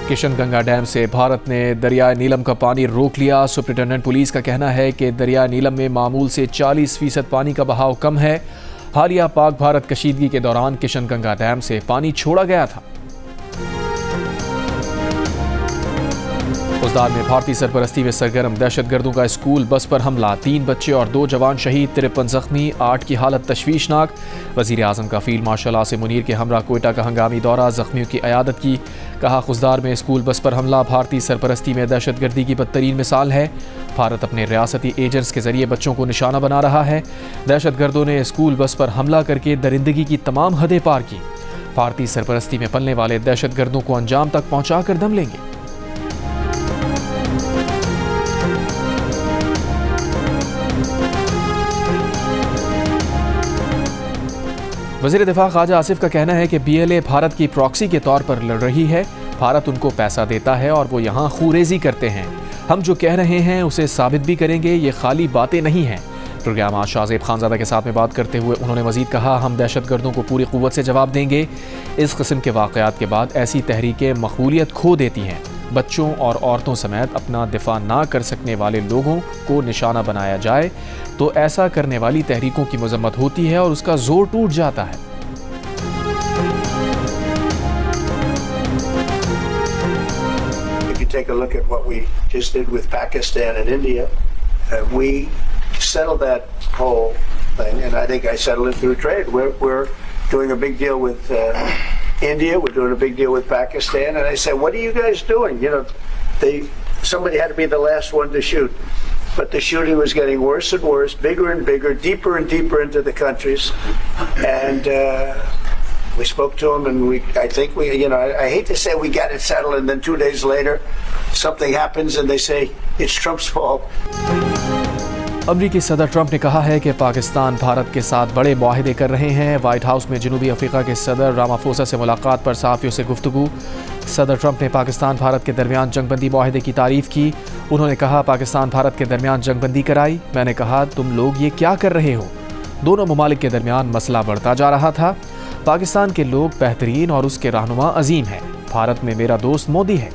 Kishanganga dam से भारत ने दरिया नीलम का पानी रोक लिया। सुप्रिंटेंडेंट पुलिस का कहना है कि दरिया नीलम में मामूल से 40% पानी का बहाव कम है। हालिया पाक भारत कशीदगी के दौरान किशनगंगा डैम से पानी छोड़ा गया था। खुजदार में भारतीय सरपरस्ती में सरगर्म दहशतगर्दों का स्कूल बस पर हमला, 3 बच्चे और 2 जवान शहीद, 53 जख्मी, 8 की हालत तशवीशनाक। वजीर आजम का फील्ड मार्शल आसिम मुनीर के हमरा कोयटा का हंगामी दौरा, जख्मियों की अयादत की। कहा, खुजदार में स्कूल बस पर हमला भारतीय सरपरस्ती में दहशतगर्दी की बदतरीन मिसाल है। भारत अपने रियासती एजेंट्स के जरिए बच्चों को निशाना बना रहा है। दहशतगर्दों ने स्कूल बस पर हमला करके दरिंदगी की तमाम हदें पार की। भारतीय सरपरस्ती में पलने वाले दहशतगर्दों को अंजाम तक पहुंचा कर दम लेंगे। वज़ीर दिफा ख्वाजा आसिफ का कहना है कि BLA भारत की प्रॉक्सी के तौर पर लड़ रही है। भारत उनको पैसा देता है और वो यहाँ खूरेजी करते हैं। हम जो कह रहे हैं उसे साबित भी करेंगे, ये खाली बातें नहीं हैं। प्रोग्राम आज शाहजेब खानजादा के साथ में बात करते हुए उन्होंने मजीद कहा, हम दहशतगर्दों को पूरी क़ुव्वत से जवाब देंगे। इस किस्म के वाक़यात के बाद ऐसी तहरीकें मकबूलियत खो देती हैं। बच्चों और औरतों समेत अपना दिफा ना कर सकने वाले लोगों को निशाना बनाया जाए तो ऐसा करने वाली तहरीकों की मजम्मत होती है और उसका जोर टूट जाता है। If you take a look at what we just did with Pakistan and India, we settled that whole thing, and I think I settled it through trade. We're doing a big deal with India, we're doing a big deal with Pakistan, and I said, what are you guys doing? You know, somebody had to be the last one to shoot, but the shooting was getting worse and worse, bigger and bigger, deeper and deeper into the countries, and we spoke to them, and I think I hate to say we got it settled, and then 2 days later, something happens, and they say it's Trump's fault. अमरीकी सदर Trump ने कहा है कि पाकिस्तान भारत के साथ बड़े मुआहदे कर रहे हैं। व्हाइट हाउस में जनूबी अफ्रीका के सदर रामाफोसा से मुलाकात पर सहाफ़ियों से गुफ्तगू। सदर ट्रंप ने पाकिस्तान भारत के दरमियान जंगबंदी मुआहदे की तारीफ़ की। उन्होंने कहा, पाकिस्तान भारत के दरमियान जंगबंदी कराई। मैंने कहा, तुम लोग ये क्या कर रहे हो? दोनों ममालिक के दरमियान मसला बढ़ता जा रहा था। पाकिस्तान के लोग बेहतरीन और उसके रहनुमा अजीम हैं। भारत में मेरा दोस्त मोदी है।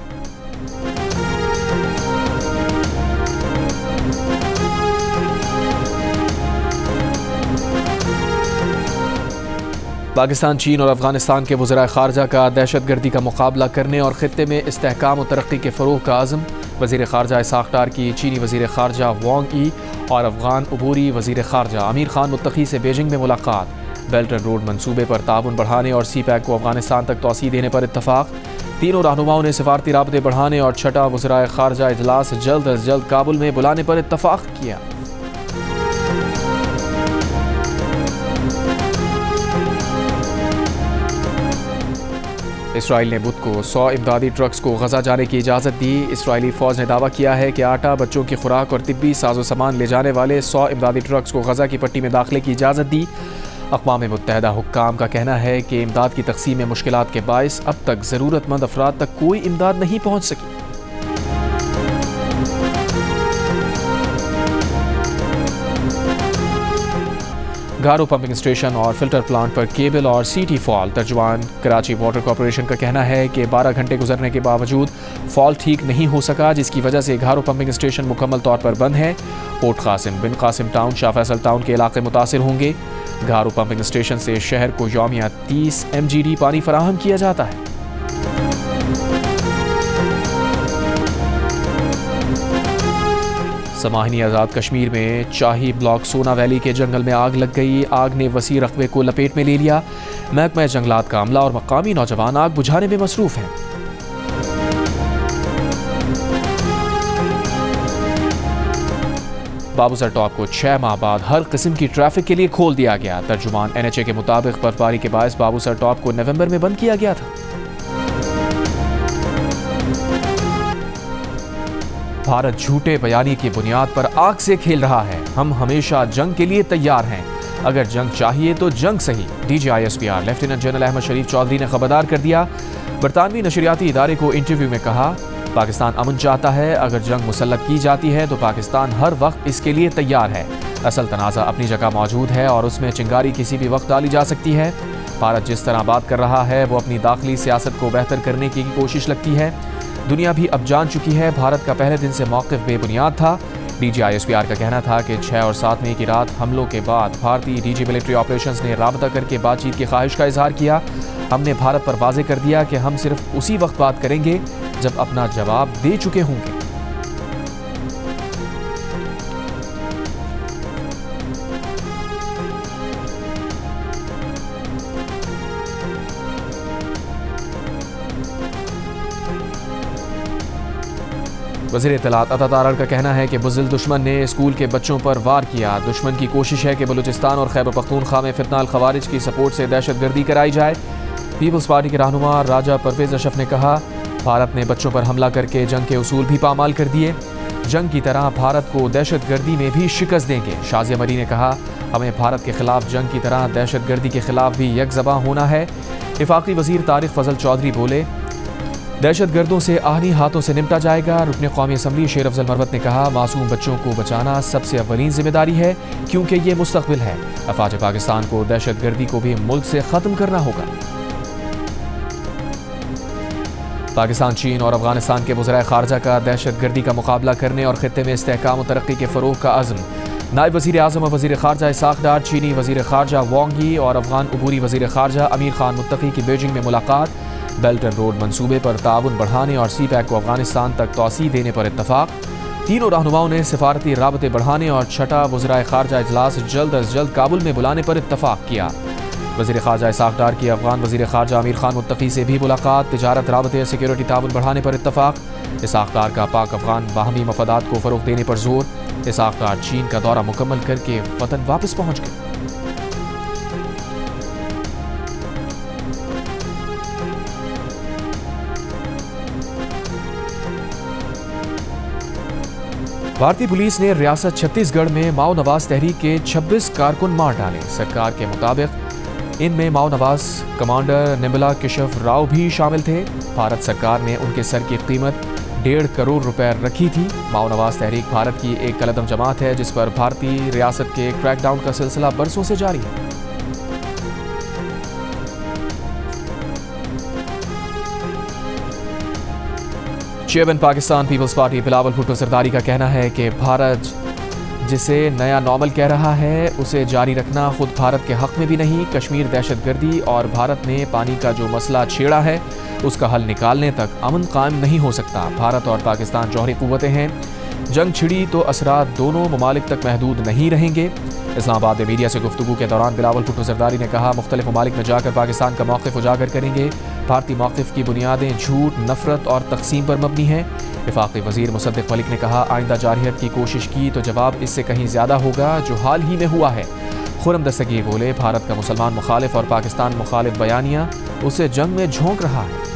पाकिस्तान, चीन और अफगानिस्तान के वज़राए ख़ारजा का दहशतगर्दी का मुकाबला करने और ख़ित्ते में इस्तेहकाम और तरक्की के फ़रोग़ का आज़म। वज़ीर ख़ारजा इसाक़ डार की चीनी वज़ीर ख़ारजा वांग यी और अफ़गान अबूरी वज़ीर ख़ारजा आमिर खान मुत्तक़ी से बीजिंग में मुलाकात। बेल्ट एंड रोड मनसूबे पर ताउन बढ़ाने और CPEC को अफ़गानिस्तान तक तोसी देने पर इत्तफ़ाक़। तीनों रहनुमाओं ने सिफ़ारती राबते बढ़ाने और छठा वज़राए ख़ारजा इजलास जल्द अज जल्द काबुल में बुलाने पर इत्तफ़ाक़ किया। इसराइल ने बुध को 100 इमदादी ट्रक्स को गजा जाने की इजाज़त दी। इसराइली फ़ौज ने दावा किया है कि आटा, बच्चों की खुराक और तिब्बी साजो सामान ले जाने वाले 100 इमदादी ट्रक्स को गजा की पट्टी में दाखिले की इजाज़त दी। अक़वाम मुत्तहिदा हुक्काम का कहना है कि इमदाद की तक़सीम में मुश्किलात के बाइस अब तक ज़रूरतमंद अफराद तक कोई इमदाद नहीं पहुँच सकी। गारो पंपिंग स्टेशन और फिल्टर प्लांट पर केबल और सीटी फॉल। तर्जुमान कराची वाटर कॉरपोरेशन का कहना है कि 12 घंटे गुजरने के बावजूद फॉल ठीक नहीं हो सका, जिसकी वजह से गारो पंपिंग स्टेशन मुकम्मल तौर पर बंद है। पोर्ट कासिम, बिन कासिम टाउन, शाह फैसल टाउन के इलाके मुतासिर होंगे। गारो पंपिंग स्टेशन से शहर को यौमिया 30 MGD पानी फराहम किया जाता है। समाहिनी आज़ाद कश्मीर में चाही ब्लॉक सोना वैली के जंगल में आग लग गई। आग ने वसी रकबे को लपेट में ले लिया। महकमा जंगलात का अमला और मकामी नौजवान आग बुझाने में मसरूफ हैं। बाबूसर टॉप को 6 माह बाद हर किस्म की ट्रैफिक के लिए खोल दिया गया। तर्जुमान NHA के मुताबिक बर्फबारी के बायस बाबूसर टॉप को नवंबर में बंद किया गया था। भारत झूठे बयानी की बुनियाद पर आग से खेल रहा है। हम हमेशा जंग के लिए तैयार हैं। अगर जंग चाहिए तो जंग सही। DGISPR लेफ्टिनेंट जनरल अहमद शरीफ चौधरी ने खबरदार कर दिया। बरतानवी नशरियाती इदारे को इंटरव्यू में कहा, पाकिस्तान अमन चाहता है। अगर जंग मुसल्लत की जाती है तो पाकिस्तान हर वक्त इसके लिए तैयार है। असल तनाज़ा अपनी जगह मौजूद है और उसमें चिंगारी किसी भी वक्त डाली जा सकती है। भारत जिस तरह बात कर रहा है वो अपनी दाखिली सियासत को बेहतर करने की कोशिश लगती है। दुनिया भी अब जान चुकी है भारत का पहले दिन से मौक़िफ़ बेबुनियाद था। डीजी ISPR का कहना था कि 6 और 7 मई की रात हमलों के बाद भारतीय डीजी मिलिट्री ऑपरेशंस ने राबता करके बातचीत की ख्वाहिश का इजहार किया। हमने भारत पर वाज़े कर दिया कि हम सिर्फ उसी वक्त बात करेंगे जब अपना जवाब दे चुके होंगे। वज़ीर इत्तलात अता तारड़ का कहना है कि बुज़दिल दुश्मन ने स्कूल के बच्चों पर वार किया। दुश्मन की कोशिश है कि बलूचिस्तान और खैबर पख्तूनख्वा में फितना अल खवारिज की सपोर्ट से दहशतगर्दी कराई जाए। पीपल्स पार्टी के रहनुमा राजा परवेज अशरफ ने कहा, भारत ने बच्चों पर हमला करके जंग के उसूल भी पामाल कर दिए। जंग की तरह भारत को दहशतगर्दी में भी शिकस्त देंगे। शाज़िया मरी ने कहा, हमें भारत के खिलाफ जंग की तरह दहशतगर्दी के खिलाफ भी यकजबा होना है। वफाकी वज़ीर तारिक फजल चौधरी बोले, दहशतगर्दों से आहनी हाथों से निपटा जाएगा। रुकने कौमी असम्बली शेर अफजल मरवत ने कहा, मासूम बच्चों को बचाना सबसे अव्वलीन जिम्मेदारी है क्योंकि ये मुस्तकबिल है। अफवाज पाकिस्तान को दहशतगर्दी को भी मुल्क से ख़त्म करना होगा। पाकिस्तान, चीन और अफगानिस्तान के वज़राए ख़ारजा का दहशतगर्दी का मुकाबला करने और ख़ित्ते में इस्तेहकाम और तरक्की के फ़रोग़ का अज़्म। नायब वज़ीर आज़म और वज़ीर ख़ारजा इसाक़ डार, चीनी वज़ीर ख़ारजा वांग यी और अफ़गान अबूरी वज़ीर ख़ारजा अमीर खान मुत्तक़ी की बीजिंग में मुलाकात। बेल्ट एंड रोड मंसूबे पर ताउन बढ़ाने और CPEC को अफ़गानिस्तान तक तौसी देने पर इत्तफ़ाक़। तीनों रहनुमाओं ने सिफारती राबते बढ़ाने और छठा वज़राए ख़ारजा इजलास जल्द अज जल्द काबुल में बुलाने पर इत्तफ़ाक़ किया। वज़ीर ख़ारजा इसाक़ डार की अफ़गान वज़ीर ख़ारजा अमीर खान मुत्तक़ी से भी मुलाकात। तिजारत, राबते, सिक्योरिटी ताउन बढ़ाने पर इत्तफ़ाक़। इसाक़ डार का पाक अफ़गान बाहमी मफादात को फ़रोग़ देने पर जोर। इसाक़ डार चीन का दौरा मुकम्मल करके वतन वापस पहुँच गए। भारतीय पुलिस ने रियासत छत्तीसगढ़ में माओ नवाज तहरीक के 26 कारकुन मार डाले। सरकार के मुताबिक इनमें माओ नवाज कमांडर निम्बला केशव राव भी शामिल थे। भारत सरकार ने उनके सर की कीमत 1.5 करोड़ रुपए रखी थी। माओ नवाज तहरीक भारत की एक कलदम जमात है जिस पर भारतीय रियासत के क्रैकडाउन का सिलसिला बरसों से जारी है। चेयरमैन पाकिस्तान पीपल्स पार्टी बिलावल भुट्टो सरदारी का कहना है कि भारत जिसे नया नॉर्मल कह रहा है उसे जारी रखना खुद भारत के हक में भी नहीं। कश्मीर दहशतगर्दी और भारत ने पानी का जो मसला छेड़ा है उसका हल निकालने तक अमन कायम नहीं हो सकता। भारत और पाकिस्तान जौहरी कुव्वतें हैं, जंग छिड़ी तो असरात दोनों ममालिक तक महदूद नहीं रहेंगे। इस्लामाबाद में मीडिया से गुफ्तगू के दौरान बिलावल भुट्टो सरदारी ने कहा, मुख्तलिफ ममालिक में जाकर पाकिस्तान का मौक़िफ़ उजागर करेंगे। भारतीय मौक़िफ़ की बुनियादें झूठ, नफरत और तक़सीम पर मबनी हैं। वफाकी वज़ीर मुसद्दिक़ मलिक ने कहा, आइंदा जारहियत की कोशिश की तो जवाब इससे कहीं ज़्यादा होगा जो हाल ही में हुआ है। खुर्रम दस्तगीर बोले, भारत का मुसलमान मुखालिफ और पाकिस्तान मुखालिफ बयानिया उसे जंग में झोंक रहा है।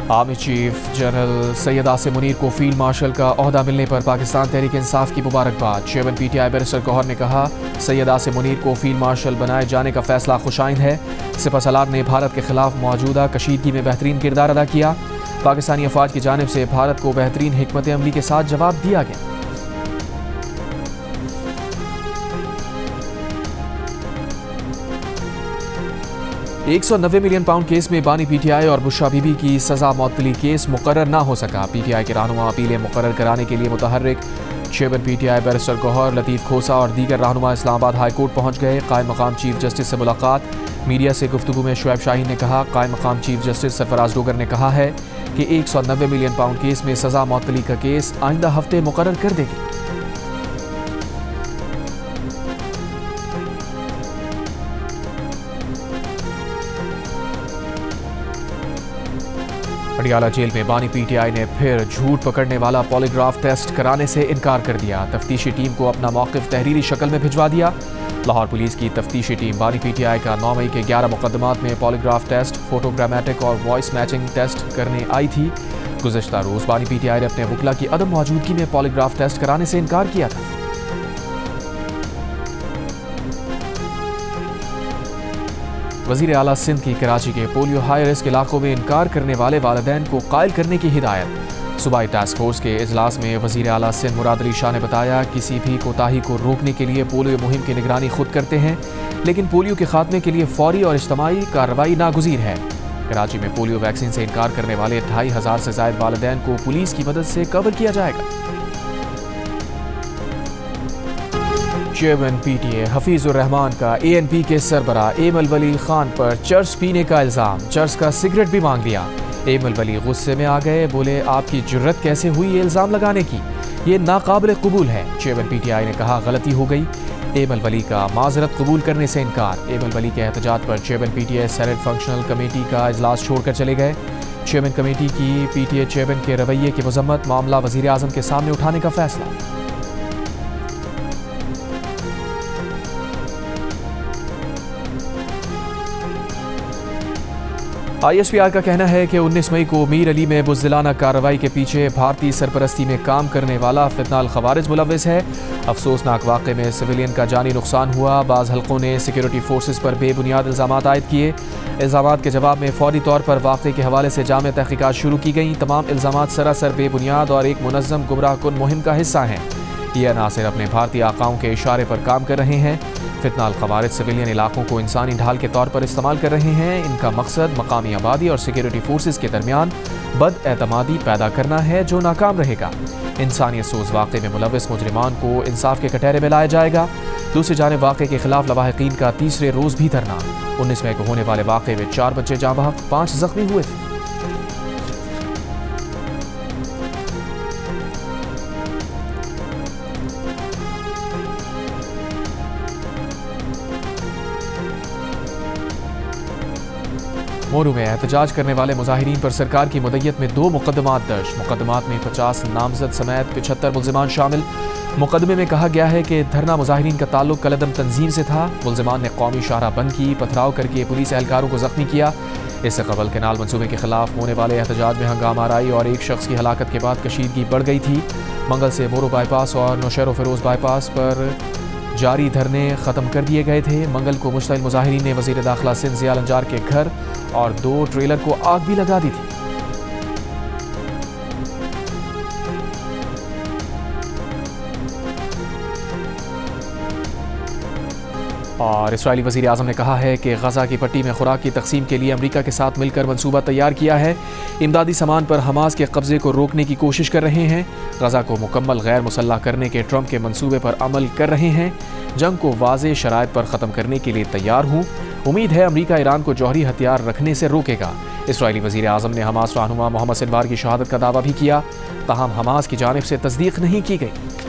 Army chief general Syed Asim Munir को फील्ड मार्शल का ओहदा मिलने पर पाकिस्तान तहरीक इंसाफ की मुबारकबाद। चेयरमैन PTI बैरिस्टर गौहर ने कहा, सैयद आसिम मुनीर को फील्ड मार्शल बनाए जाने का फैसला खुशाइंद है। सिपहसालार ने भारत के खिलाफ मौजूदा कशीदगी में बेहतरीन किरदार अदा किया। पाकिस्तानी अफवाज की जानिब से भारत को बेहतरीन हिकमत अमली के साथ जवाब दिया गया। 190 मिलियन पाउंड केस में बानी PTI और बुशरा बीबी की सजा मौतली केस मुकर्रर ना हो सका। PTI के रहनुमा अपीलें मुकर्रर कराने के लिए मुतहर्रिक। चेयरमैन PTI बैरिस्टर गौहर, लतीफ़ खोसा और दीगर रहनुमा इस्लामाबाद हाई कोर्ट पहुँच गए। कायम मकाम चीफ जस्टिस से मुलाकात। मीडिया से गुफ्तगू में शुएब शाहीन ने कहा, कायम मकाम चीफ जस्टिस सरफराज डोगर ने कहा है कि 190 मिलियन पाउंड केस में सजा मौतली का केस आइंदा हफ्ते मुकर्रर कर देगी। पटियाला जेल में बानी PTI ने फिर झूठ पकड़ने वाला पॉलीग्राफ टेस्ट कराने से इनकार कर दिया। तफ्तीशी टीम को अपना मौक़िफ़ तहरीरी शक्ल में भिजवा दिया। लाहौर पुलिस की तफ्तीशी टीम बानी PTI का 9 मई के 11 मुकदमात में पॉलीग्राफ टेस्ट, फोटोग्रामेटिक और वॉइस मैचिंग टेस्ट करने आई थी। गुज़श्ता रोज़ बानी PTI ने अपने वकील की अदम मौजूदगी में पॉलीग्राफ टेस्ट कराने से इनकार किया था। वज़ीर आला सिंध की कराची के पोलियो हाई रिस्क इलाकों में इनकार करने वाले वालिदैन को कायल करने की हिदायत। सूबाई टास्क फोर्स के इजलास में वज़ीर आला सिंध मुराद अली शाह ने बताया, किसी भी कोताही को रोकने के लिए पोलियो मुहिम की निगरानी खुद करते हैं। लेकिन पोलियो के खात्मे के लिए फौरी और इज्तिमाई कार्रवाई नागुज़ीर है। कराची में पोलियो वैक्सीन से इनकार करने वाले 2500 से ज़ायद वालिदैन को पुलिस की मदद से कवर किया जाएगा। चेयरमैन PTA हफीजुर रहमान का ANP के सरबरा एमल वली खान पर चर्च पीने का इल्ज़ाम, चर्च का सिगरेट भी मांग लिया। एमल वली गुस्से में आ गए, बोले आपकी जुर्रत कैसे हुई ये इल्ज़ाम लगाने की, ये नाकाबिल कबूल है। चेयरमैन PTI ने कहा गलती हो गई। एमल वली का माजरत कबूल करने से इनकार। एमल वली के एहतजाज पर chairman PTA senate functional committee का इजलास छोड़कर चले गए। चेयरमैन कमेटी की PTA चेयरमैन के रवैये की मजम्मत, मामला वज़ीर आज़म के सामने उठाने का फैसला। ISPR का कहना है कि 19 मई को मीर अली में बुज़दिलाना कार्रवाई के पीछे भारतीय सरपरस्ती में काम करने वाला फितनाल खवारिज मुलव्विस है। अफसोसनाक वाक़े में सिविलियन का जानी नुकसान हुआ। बाज़ हल्कों ने सिक्योरिटी फोर्सेस पर बेबुनियाद इल्ज़ामात आयद किए। इल्ज़ामात के जवाब में फौरी तौर पर वाक़े के हवाले से जामे तहक़ीक़ात शुरू की गई। तमाम इल्ज़ामात सरासर बेबुनियाद और एक मुनज़्ज़म गुमराहकुन मुहिम का हिस्सा हैं। ये अनासिर अपने भारतीय आकाओं के इशारे पर काम कर रहे हैं। फितनाल खवारिज सिविलियन इलाकों को इंसानी ढाल के तौर पर इस्तेमाल कर रहे हैं। इनका मकसद मकामी आबादी और सिक्योरिटी फोर्सेस के दरमियान बदएतमादी पैदा करना है, जो नाकाम रहेगा। इंसानियत सोज वाक़े में मुलव्विस मुजरिमान को इंसाफ के कटहरे में लाया जाएगा। दूसरी जानिब वाक़े के खिलाफ लवाहिकीन का तीसरे रोज़ भी धरना। 19 मई को होने वाले वाक़े में 4 बच्चे जाँ बहक, 5 जख्मी हुए थे। मोरू में एहतजाज करने वाले मुजाहिरीन पर सरकार की मुद्दत में 2 मुकदमात दर्ज। मुकदमात में 50 नामजद समेत 75 मुल्जिमान शामिल। मुकदमे में कहा गया है कि धरना मुजाहिरीन का ताल्लुक कलदम तंजीम से था। मुल्जिमान ने कौमी शाहरा बंद की, पथराव करके पुलिस एहलकारों को जख्मी किया। इससे कबल कैनाल मनसूबे के खिलाफ होने वाले एहतजाज में हंगामा आराई और एक शख्स की हलाकत के बाद कशीदगी बढ़ गई थी। मंगल से मोरू बाईपास और नौशेरो फिरोज बाईपास पर जारी धरने ख़त्म कर दिए गए थे। मंगल को मुश्तइल मुजाहिरीन ने वज़ीर दाखिला सिंध ज़िया लंजार के घर और 2 ट्रेलर को आग भी लगा दी थी। और इस्राएली वज़ीर आज़म ने कहा है कि गज़ा की पट्टी में खुराक की तकसीम के लिए अमरीका के साथ मिलकर मंसूबा तैयार किया है। इमदादी सामान पर हमास के कब्जे को रोकने की कोशिश कर रहे हैं। गज़ा को मुकम्मल गैर मुसल्लह करने के ट्रंप के मंसूबे पर अमल कर रहे हैं। जंग को वाज़ेह शराइत पर ख़त्म करने के लिए तैयार हूँ। उम्मीद है अमरीका ईरान को जौहरी हथियार रखने से रोकेगा। इस्राएली वज़ीर आज़म ने हमास रहनुमा मोहम्मद सिनवार की शहादत का दावा भी किया, ताहम हमास की जानिब से तस्दीक नहीं की गई।